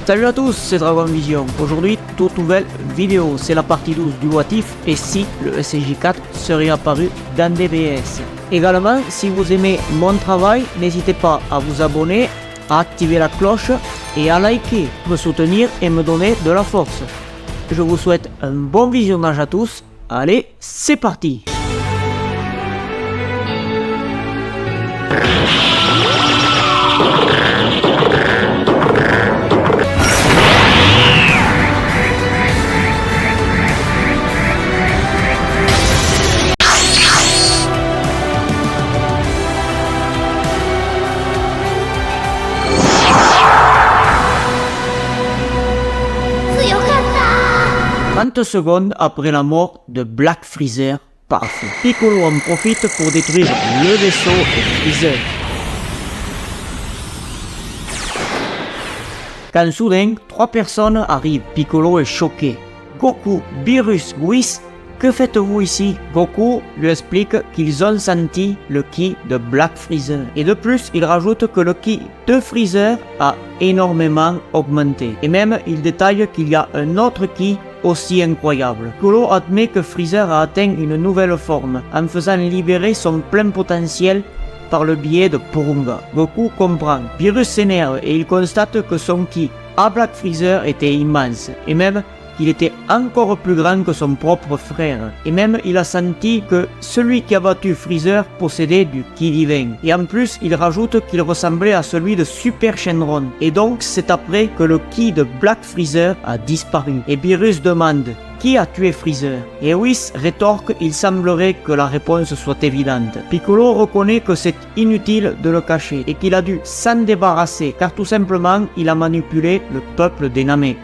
Salut à tous, c'est Dragon Vision. Aujourd'hui, toute nouvelle vidéo. C'est la partie 12 du What If et si le SCJ4 serait apparu dans DBS. Également, si vous aimez mon travail, n'hésitez pas à vous abonner, à activer la cloche et à liker, me soutenir et me donner de la force. Je vous souhaite un bon visionnage à tous. Allez, c'est parti! « 30 secondes après la mort de Black Freezer, parfait. Piccolo en profite pour détruire le vaisseau de Freezer. Quand soudain, 3 personnes arrivent, Piccolo est choqué. Goku, Beerus, Whis, que faites-vous ici? Goku lui explique qu'ils ont senti le ki de Black Freezer. Et de plus, il rajoute que le ki de Freezer a énormément augmenté. Et même, il détaille qu'il y a un autre ki aussi incroyable. Piccolo admet que Freezer a atteint une nouvelle forme, en faisant libérer son plein potentiel par le biais de Porunga. Goku comprend. Beerus s'énerve et il constate que son ki à Black Freezer était immense, et même qu'il était encore plus grand que son propre frère. Et même il a senti que celui qui a battu Freezer possédait du ki divin. Et en plus, il rajoute qu'il ressemblait à celui de Super Shenron. Et donc c'est après que le ki de Black Freezer a disparu. Et Beerus demande: qui a tué Freezer? Et Whis rétorque: il semblerait que la réponse soit évidente. Piccolo reconnaît que c'est inutile de le cacher et qu'il a dû s'en débarrasser car tout simplement il a manipulé le peuple des Namek.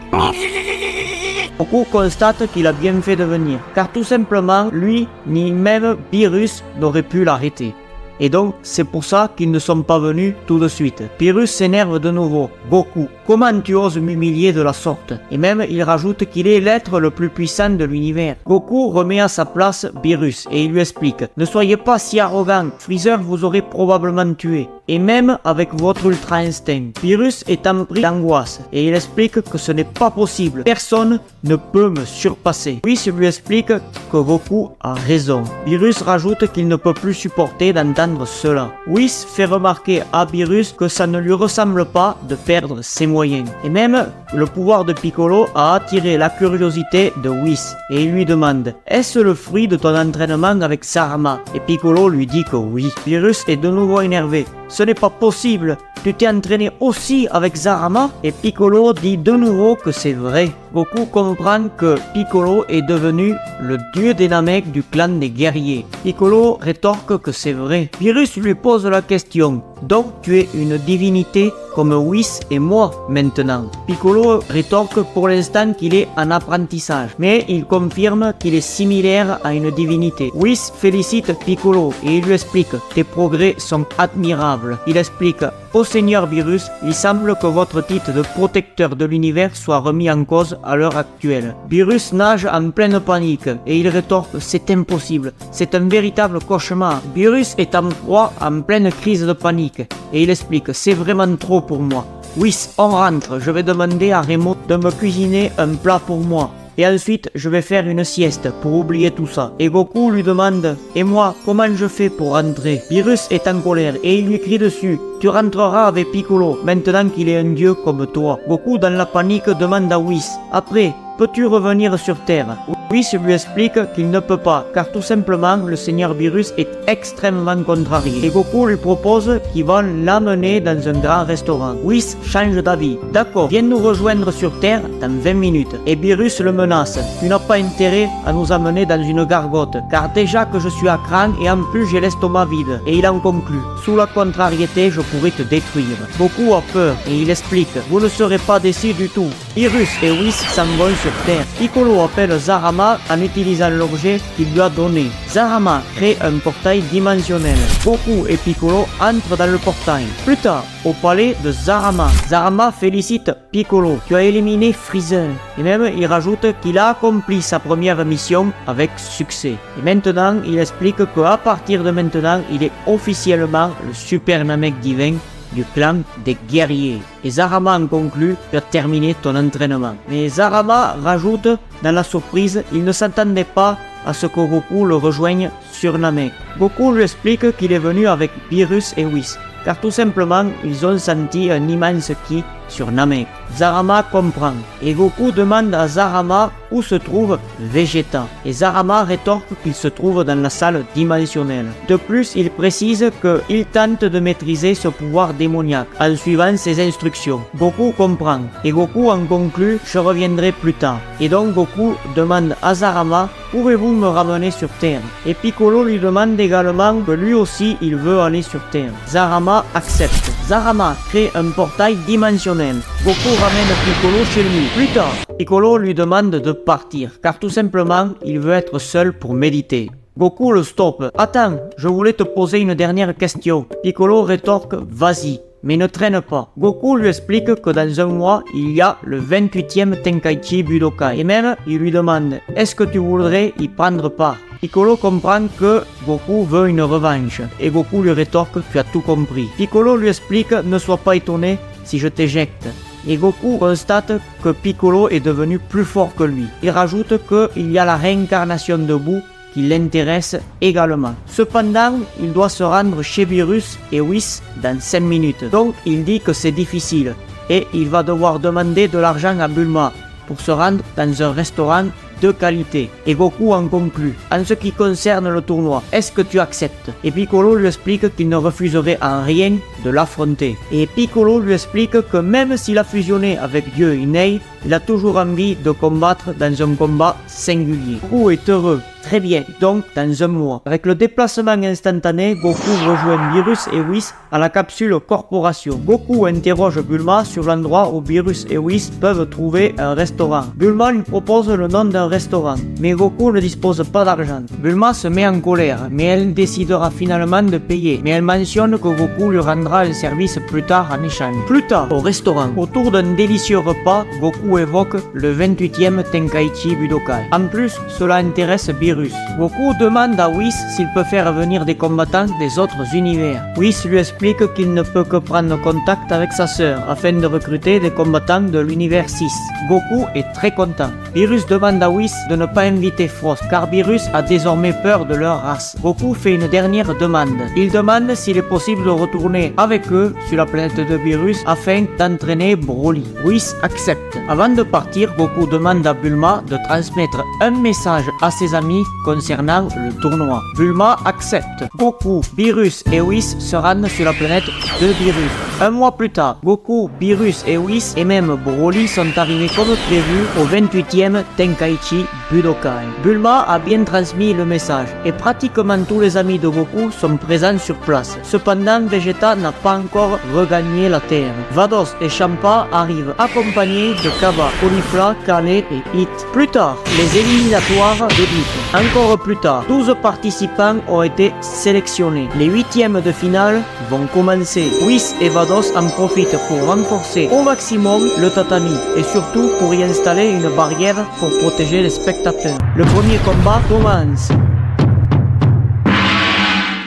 Goku constate qu'il a bien fait de venir, car tout simplement, lui, ni même Beerus n'aurait pu l'arrêter. Et donc, c'est pour ça qu'ils ne sont pas venus tout de suite. Beerus s'énerve de nouveau. Goku, comment tu oses m'humilier de la sorte? Et même, il rajoute qu'il est l'être le plus puissant de l'univers. Goku remet à sa place Beerus et il lui explique: ne soyez pas si arrogant, Freezer vous aurait probablement tué. Et même avec votre ultra instinct. Beerus est empris d'angoisse et il explique que ce n'est pas possible. Personne ne peut me surpasser. Whis lui explique que Goku a raison. Beerus rajoute qu'il ne peut plus supporter d'entendre cela. Whis fait remarquer à Beerus que ça ne lui ressemble pas de perdre ses moyens. Et même, le pouvoir de Piccolo a attiré la curiosité de Whis et il lui demande: est-ce le fruit de ton entraînement avec Sarama? Et Piccolo lui dit que oui. Beerus est de nouveau énervé. Ce n'est pas possible, tu t'es entraîné aussi avec Zarama? Et Piccolo dit de nouveau que c'est vrai. Goku comprend que Piccolo est devenu le dieu des Namek du clan des guerriers. Piccolo rétorque que c'est vrai. Beerus lui pose la question: donc tu es une divinité comme Whis et moi maintenant? Piccolo rétorque pour l'instant qu'il est en apprentissage, mais il confirme qu'il est similaire à une divinité. Whis félicite Piccolo et il lui explique: tes progrès sont admirables. Il explique: au Seigneur Beerus, il semble que votre titre de protecteur de l'univers soit remis en cause à l'heure actuelle. Beerus nage en pleine panique et il rétorque: c'est impossible, c'est un véritable cauchemar. Beerus est en proie en pleine crise de panique et il explique: c'est vraiment trop pour moi. Whis, on rentre, je vais demander à Remo de me cuisiner un plat pour moi. Et ensuite, je vais faire une sieste pour oublier tout ça. Et Goku lui demande: et moi, comment je fais pour rentrer? Beerus est en colère et il lui crie dessus: tu rentreras avec Piccolo, maintenant qu'il est un dieu comme toi. Goku, dans la panique, demande à Whis: après, peux-tu revenir sur Terre? Whis lui explique qu'il ne peut pas, car tout simplement, le Seigneur Beerus est extrêmement contrarié. Et Goku lui propose qu'ils vont l'amener dans un grand restaurant. Whis change d'avis. D'accord, viens nous rejoindre sur Terre dans 20 minutes. Et Beerus le menace: tu n'as pas intérêt à nous amener dans une gargote, car déjà que je suis à cran et en plus j'ai l'estomac vide. Et il en conclut: sous la contrariété, je pourrais te détruire. Goku a peur et il explique: vous ne serez pas déçus du tout. Beerus et Whis s'en vont sur Terre. Piccolo appelle Zarama en utilisant l'objet qu'il lui a donné. Zarama crée un portail dimensionnel. Goku et Piccolo entrent dans le portail. Plus tard, au palais de Zarama, Zarama félicite Piccolo: tu as éliminé Freezer. Et même il rajoute qu'il a accompli sa première mission avec succès. Et maintenant, il explique qu'à partir de maintenant, il est officiellement le Super Namek divin du clan des guerriers. Et Zarama en conclut: tu as terminé ton entraînement. Mais Zarama rajoute dans la surprise, il ne s'attendait pas à ce que Goku le rejoigne sur Namek. Goku lui explique qu'il est venu avec Beerus et Whis, car tout simplement ils ont senti un immense ki sur Namek. Zarama comprend, et Goku demande à Zarama où se trouve Vegeta, et Zarama rétorque qu'il se trouve dans la salle dimensionnelle. De plus, il précise qu'il tente de maîtriser ce pouvoir démoniaque en suivant ses instructions. Goku comprend, et Goku en conclut: je reviendrai plus tard. Et donc Goku demande à Zarama: pouvez-vous me ramener sur Terre? Et Piccolo lui demande également que lui aussi il veut aller sur Terre. Zarama accepte. Zarama crée un portail dimensionnel. Goku ramène Piccolo chez lui. Plus tard, Piccolo lui demande de partir, car tout simplement, il veut être seul pour méditer. Goku le stoppe. Attends, je voulais te poser une dernière question. Piccolo rétorque: vas-y, mais ne traîne pas. Goku lui explique que dans un mois, il y a le 28e Tenkaichi Budokai. Et même, il lui demande: est-ce que tu voudrais y prendre part? Piccolo comprend que Goku veut une revanche. Et Goku lui rétorque: tu as tout compris. Piccolo lui explique: ne sois pas étonné si je t'éjecte. Et Goku constate que Piccolo est devenu plus fort que lui. Il rajoute qu'il y a la réincarnation de Buu qui l'intéresse également. Cependant, il doit se rendre chez Beerus et Whis dans 5 minutes. Donc il dit que c'est difficile et il va devoir demander de l'argent à Bulma pour se rendre dans un restaurant de qualité. Et Goku en conclut: en ce qui concerne le tournoi, est-ce que tu acceptes? Et Piccolo lui explique qu'il ne refuserait en rien de l'affronter. Et Piccolo lui explique que même s'il a fusionné avec Dieu Inei, il a toujours envie de combattre dans un combat singulier. Goku est heureux. Très bien, donc dans un mois. Avec le déplacement instantané, Goku rejoint Beerus et Whis à la capsule Corporation. Goku interroge Bulma sur l'endroit où Beerus et Whis peuvent trouver un restaurant. Bulma lui propose le nom d'un restaurant, mais Goku ne dispose pas d'argent. Bulma se met en colère, mais elle décidera finalement de payer. Mais elle mentionne que Goku lui rendra un service plus tard en échange. Plus tard, au restaurant, autour d'un délicieux repas, Goku évoque le 28e Tenkaichi Budokai. En plus, cela intéresse Beerus. Goku demande à Whis s'il peut faire venir des combattants des autres univers. Whis lui explique qu'il ne peut que prendre contact avec sa sœur afin de recruter des combattants de l'univers 6. Goku est très content. Beerus demande à Whis de ne pas inviter Frost car Beerus a désormais peur de leur race. Goku fait une dernière demande. Il demande s'il est possible de retourner avec eux sur la planète de Beerus afin d'entraîner Broly. Whis accepte. Avant de partir, Goku demande à Bulma de transmettre un message à ses amis concernant le tournoi. Bulma accepte. Goku, Beerus et Whis se rendent sur la planète de Beerus. Un mois plus tard, Goku, Beerus et Whis et même Broly sont arrivés comme prévu au 28e Tenkaichi Budokai. Bulma a bien transmis le message et pratiquement tous les amis de Goku sont présents sur place. Cependant, Vegeta n'a pas encore regagné la Terre. Vados et Champa arrivent accompagnés de Kaba, Caulifla, Kale et Hit. Plus tard, les éliminatoires débutent. Encore plus tard, 12 participants ont été sélectionnés. Les 8e de finale vont commencer. Whis et Vados en profitent pour renforcer au maximum le tatami et surtout pour y installer une barrière pour protéger les spectateurs. Le premier combat commence.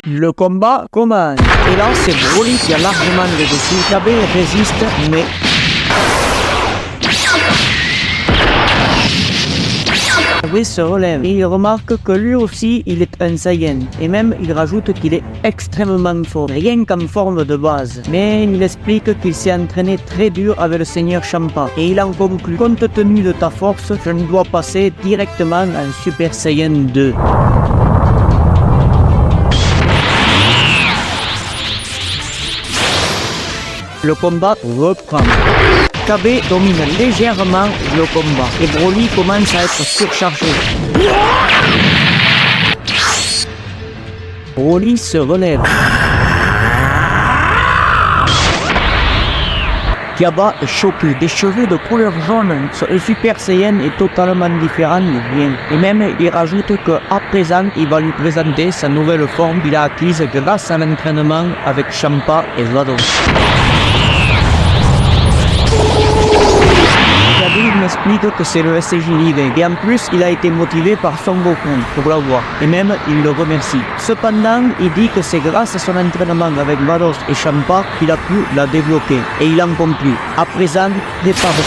Le combat commence. Et là, c'est Broly qui a largement le dessus. Kabe résiste, mais... Whis se relève et il remarque que lui aussi il est un Saiyan et même il rajoute qu'il est extrêmement fort, rien qu'en forme de base. Mais il explique qu'il s'est entraîné très dur avec le Seigneur Champa et il en conclut: compte tenu de ta force, je ne dois passer directement en Super Saiyan 2. Le combat reprend. Kabe domine légèrement le combat et Broly commence à être surchargé. Broly se relève. Kaba est choqué, des cheveux de couleur jaune. Le Super Saiyan est totalement différent du bien. Et même il rajoute qu'à présent il va lui présenter sa nouvelle forme qu'il a acquise grâce à l'entraînement avec Champa et Vados. Il ne explique que c'est le SCJ divin. Et en plus, il a été motivé par Son Goku pour l'avoir. Et même, il le remercie. Cependant, il dit que c'est grâce à son entraînement avec Vados et Champa qu'il a pu la débloquer. Et il en conclut. À présent, prépare-toi.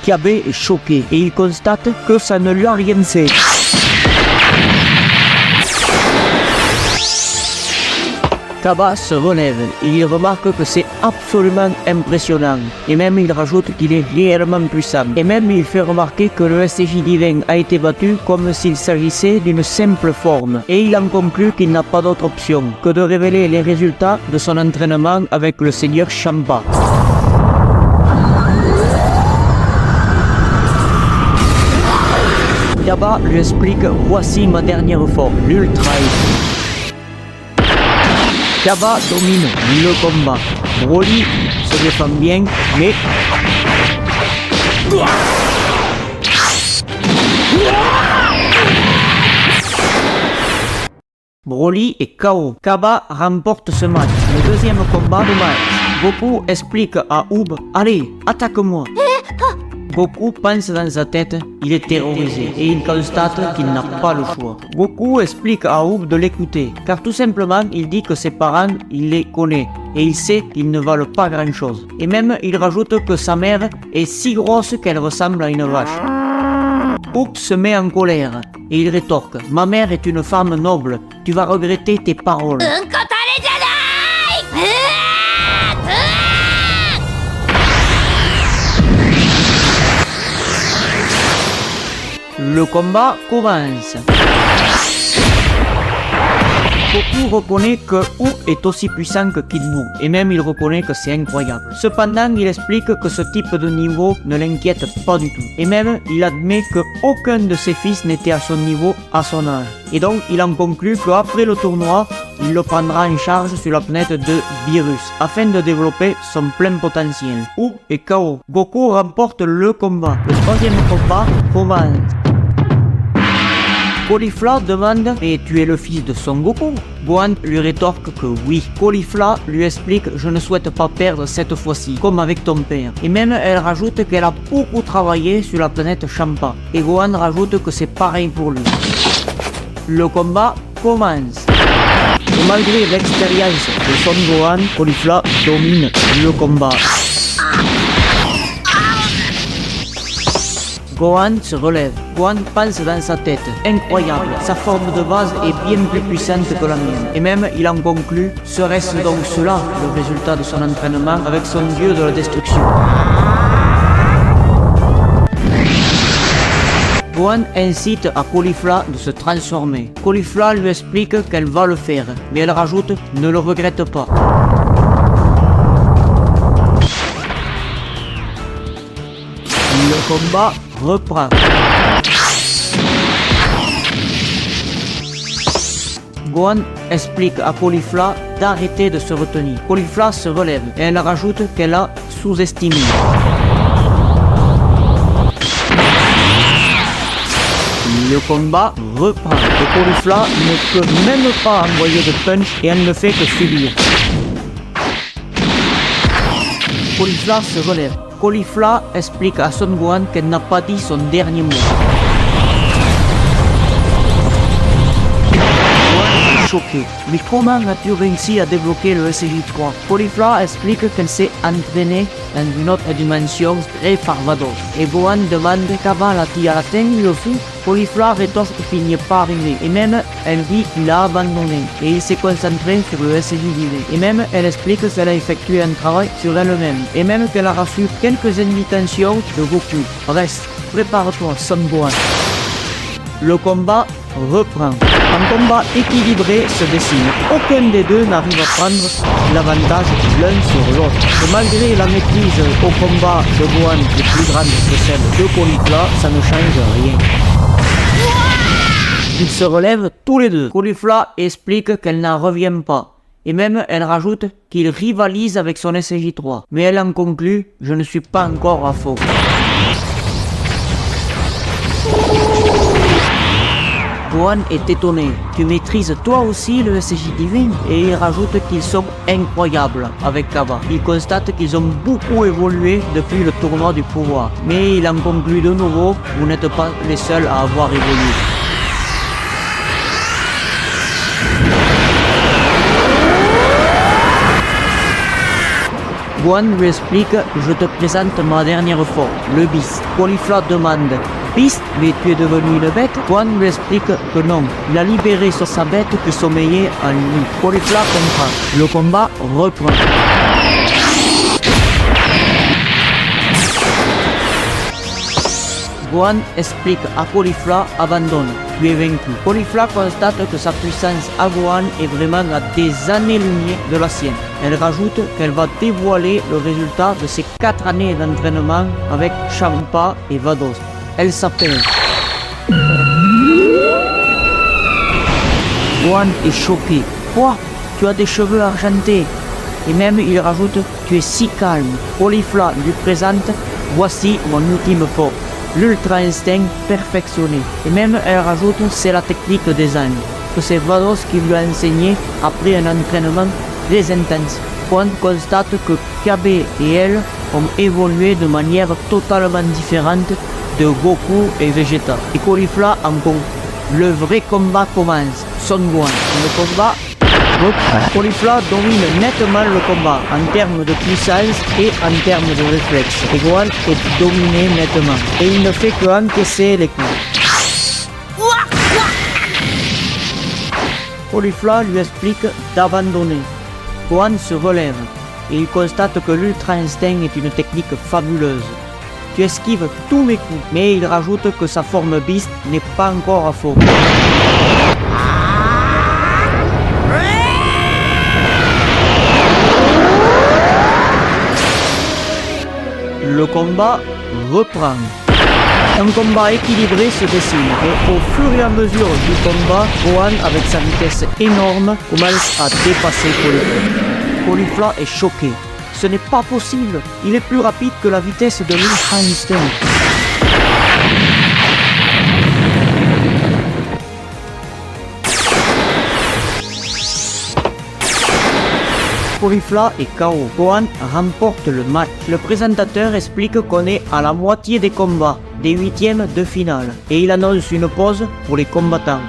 Kiabe est choqué et il constate que ça ne lui a rien fait. Kaba se relève et il remarque que c'est absolument impressionnant. Et même il rajoute qu'il est réellement puissant. Et même il fait remarquer que le SCJ divin a été battu comme s'il s'agissait d'une simple forme. Et il en conclut qu'il n'a pas d'autre option que de révéler les résultats de son entraînement avec le seigneur Champa. Kaba lui explique « Voici ma dernière forme, l'Ultra Air ». Kaba domine le combat. Broly se défend bien, mais... Broly est KO. Kaba remporte ce match. Le deuxième combat de match. Goku explique à Oob « Allez, attaque-moi ». Goku pense dans sa tête, il est terrorisé et il constate qu'il n'a pas le choix. Goku explique à Oob de l'écouter, car tout simplement il dit que ses parents, il les connaît et il sait qu'ils ne valent pas grand chose. Et même il rajoute que sa mère est si grosse qu'elle ressemble à une vache. Oob se met en colère et il rétorque, ma mère est une femme noble, tu vas regretter tes paroles. Le combat commence. Goku reconnaît que Oob est aussi puissant que Kid Buu, et même il reconnaît que c'est incroyable. Cependant, il explique que ce type de niveau ne l'inquiète pas du tout. Et même, il admet qu'aucun de ses fils n'était à son niveau à son âge. Et donc, il en conclut qu'après le tournoi, il le prendra en charge sur la planète de Virus, afin de développer son plein potentiel. Oob est KO. Goku remporte le combat. Le troisième combat commence. Caulifla demande « Mais tu es le fils de Son Goku ?» Gohan lui rétorque que oui. Caulifla lui explique « Je ne souhaite pas perdre cette fois-ci, comme avec ton père. » Et même elle rajoute qu'elle a beaucoup travaillé sur la planète Champa. Et Gohan rajoute que c'est pareil pour lui. Le combat commence. Et malgré l'expérience de Son Gohan, Caulifla domine le combat. Gohan se relève. Gohan pense dans sa tête. Incroyable, sa forme de base est bien plus puissante que la mienne. Et même, il en conclut, serait-ce donc cela le résultat de son entraînement avec son dieu de la destruction? Gohan incite à Caulifla de se transformer. Caulifla lui explique qu'elle va le faire, mais elle rajoute « Ne le regrette pas ». Le combat reprend. Gohan explique à Caulifla d'arrêter de se retenir. Caulifla se relève et elle rajoute qu'elle a sous-estimé. Le combat reprend et Caulifla ne peut même pas envoyer de punch et elle ne fait que subir. Caulifla se relève. Caulifla explique à Son Gohan qu'elle n'a pas dit son dernier mot. Gohan est choqué. Mais comment as-tu réussi à débloquer le SCJ3? Caulifla explique qu'elle s'est entraînée dans une autre dimension créée par Vados. Et Gohan demande qu'avant a-t-il atteint le fou? Caulifla rétorque qu'il n'y est pas arrivé. Et même, elle dit qu'il a abandonné. Et il s'est concentré sur le SCJ divin. Et même, elle explique qu'elle a effectué un travail sur elle-même. Et même qu'elle a reçu quelques invitations de Goku. Reste, prépare-toi, Son Gohan. Le combat reprend. Un combat équilibré se dessine. Aucun des deux n'arrive à prendre l'avantage l'un sur l'autre. Et malgré la maîtrise au combat de Gohan qui est plus grande que celle de Caulifla, ça ne change rien. Ils se relèvent tous les deux. Caulifla explique qu'elle n'en revient pas. Et même elle rajoute qu'il rivalise avec son SCJ3. Mais elle en conclut « Je ne suis pas encore à faux ». Gohan est étonné. Tu maîtrises toi aussi le SJ divin? Et il rajoute qu'ils sont incroyables avec Kaba. Il constate qu'ils ont beaucoup évolué depuis le tournoi du pouvoir. Mais il en conclut de nouveau, vous n'êtes pas les seuls à avoir évolué. Gohan lui explique « Je te présente ma dernière forme, le Beast ». Caulifla demande « Beast, mais tu es devenu une bête ?» Gohan lui explique que non, il a libéré sur sa bête qui sommeillait en lui. Caulifla comprend. Le combat reprend. Gohan explique à Caulifla « Abandonne, tu es vaincu ». Caulifla constate que sa puissance à Gohan est vraiment à des années-lumière de la sienne. Elle rajoute qu'elle va dévoiler le résultat de ses 4 années d'entraînement avec Champa et Vados. Elle s'appelle. Gohan est choqué. Quoi? Tu as des cheveux argentés? Et même il rajoute « Tu es si calme ». Caulifla lui présente « Voici mon ultime forme. L'Ultra Instinct perfectionné. » Et même elle rajoute « C'est la technique des anges. » Que c'est Vados qui lui a enseigné après un entraînement très intense. Gohan constate que Kabé et elle ont évolué de manière totalement différente de Goku et Vegeta. Et Caulifla en conclut. Le vrai combat commence. Son Gohan. Le combat reprend. Caulifla domine nettement le combat en termes de puissance et en termes de réflexe. Et Gohan est dominé nettement. Et il ne fait que encaisser les coups. Caulifla lui explique d'abandonner. Gohan se relève et il constate que l'Ultra Instinct est une technique fabuleuse. Tu esquives tous mes coups, mais il rajoute que sa forme Beast n'est pas encore à fond. Le combat reprend. Un combat équilibré se dessine et au fur et à mesure du combat, Gohan avec sa vitesse énorme commence à dépasser Caulifla. Caulifla est choqué. Ce n'est pas possible, il est plus rapide que la vitesse de l'Ultra Instinct. Caulifla est KO. Gohan remporte le match. Le présentateur explique qu'on est à la moitié des combats, des 8e de finale, et il annonce une pause pour les combattants.